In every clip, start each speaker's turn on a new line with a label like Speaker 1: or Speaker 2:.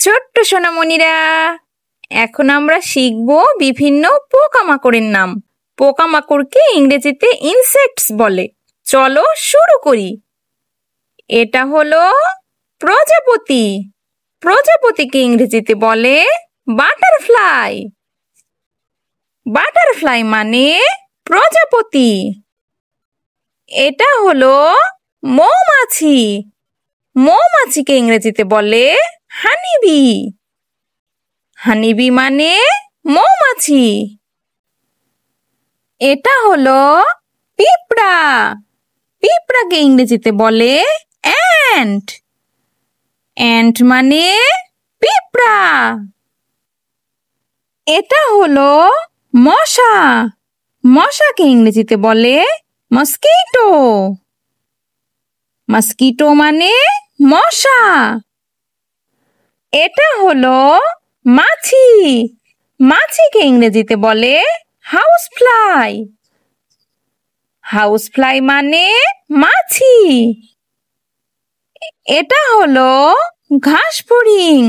Speaker 1: ছোট্ট সোনামণিরা, এখন আমরা শিখব বিভিন্ন পোকামাকড়ের নাম। পোকামাকড়কে ইংরেজিতে ইনসেক্টস বলে। চলো শুরু করি। এটা হলো প্রজাপতি। প্রজাপতিকে ইংরেজিতে বলে বাটারফ্লাই। বাটারফ্লাই মানে প্রজাপতি। এটা হলো মৌমাছি। মৌমাছিকে ইংরেজিতে বলে হানিবি। হানিবি মানে মৌমাছি। এটা হলো পিঁপড়া। পিঁপড়াকে ইংরেজিতে বলে অ্যান্ট। অ্যান্ট মানে পিঁপড়া। এটা হলো মশা। মশাকে ইংরেজিতে বলে মস্কিটো। মস্কিটো মানে মশা। এটা হলো মাছি। মাছিকে ইংরেজিতে বলে হাউস ফ্লাই। হাউস ফ্লাই মানে মাছি। এটা হলো ঘাস ফড়িং।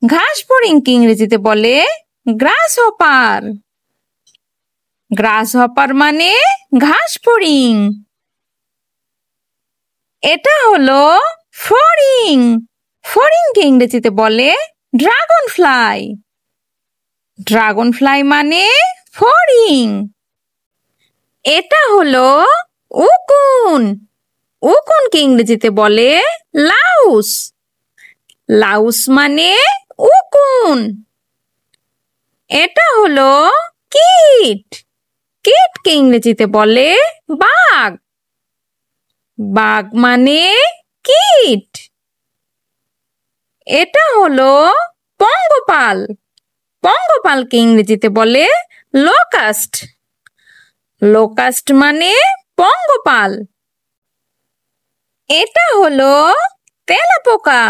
Speaker 1: ঘাস ফড়িংকে ইংরেজিতে বলে গ্রাস হপার। গ্রাস হপার মানে ঘাস ফড়িং। এটা হলো ফড়িং। ফড়িংকে ইংরেজিতে বলে ড্রাগন ফ্লাই। ড্রাগন ফ্লাই মানে ফড়িং। এটা হলো উকুন। উকুনকে ইংরেজিতে বলে লাউস। লাউস মানে উকুন। এটা হলো কীট। কীটকে ইংরেজিতে বলে বাঘ। বাঘ মানে কীট। এটা হলো পঙ্গপাল। পঙ্গপালকে ইংরেজিতে বলে লোকাস্ট। লোকাস্ট মানে পঙ্গপাল। এটা হলো তেলাপোকা।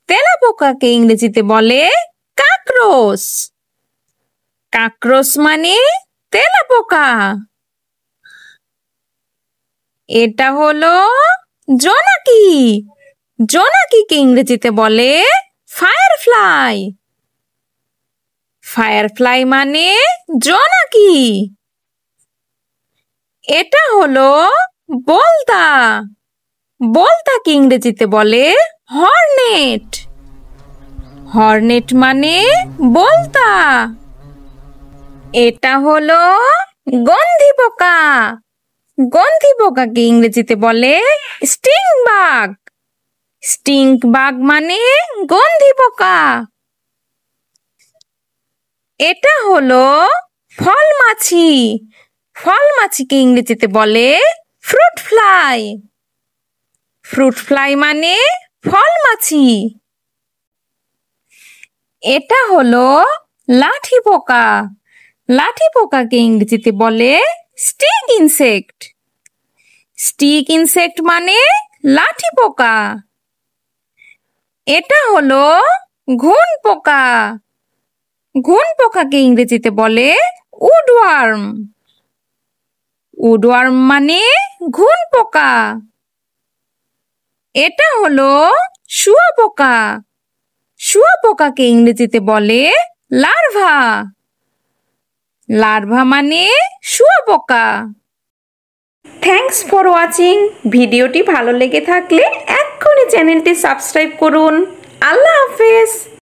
Speaker 1: তেলাপোকাকে ইংরেজিতে বলে কাকরোচ। কাকরোচ মানে তেলাপোকা। এটা হলো জোনাকি। জোনাকিকে ইংরেজিতে বলে ফায়ারফ্লাই। ফায়ারফ্লাই মানে জোনাকি। এটা হলো বলদা। বলদাকে ইংরেজিতে বলে হর্নেট। হর্নেট মানে বলদা। এটা হলো গন্ধি পোকা। গন্ধি পোকাকে ইংরেজিতে বলে স্টিং বাগ। স্টিং বাগ মানে গন্ধি পোকা। এটা হলো ফল মাছি। ফল মাছিকে ইংরেজিতে বলে ফ্রুট ফ্লাই। ফ্রুট ফ্লাই মানে ফল মাছি। এটা হলো লাঠি পোকা। লাঠি পোকাকে ইংরেজিতে বলে স্টিক ইনসেক্ট। স্টিক ইনসেক্ট মানে লাঠি পোকা। এটা হলো ঘুন পোকা। ঘুন পোকাকে ইংরেজিতে বলে উডওয়ার্ম। উডওয়ার্ম মানে ঘুন পোকা। এটা হলো শুঁয়োপোকা। শুঁয়োপোকাকে ইংরেজিতে বলে লার্ভা। লার্ভা মানে শুঁয়োপোকা। Thanks for watching. ভিডিওটি ভালো লেগে থাকলে এক্ষুনি চ্যানেলটি সাবস্ক্রাইব করুন। আল্লাহ হাফেজ।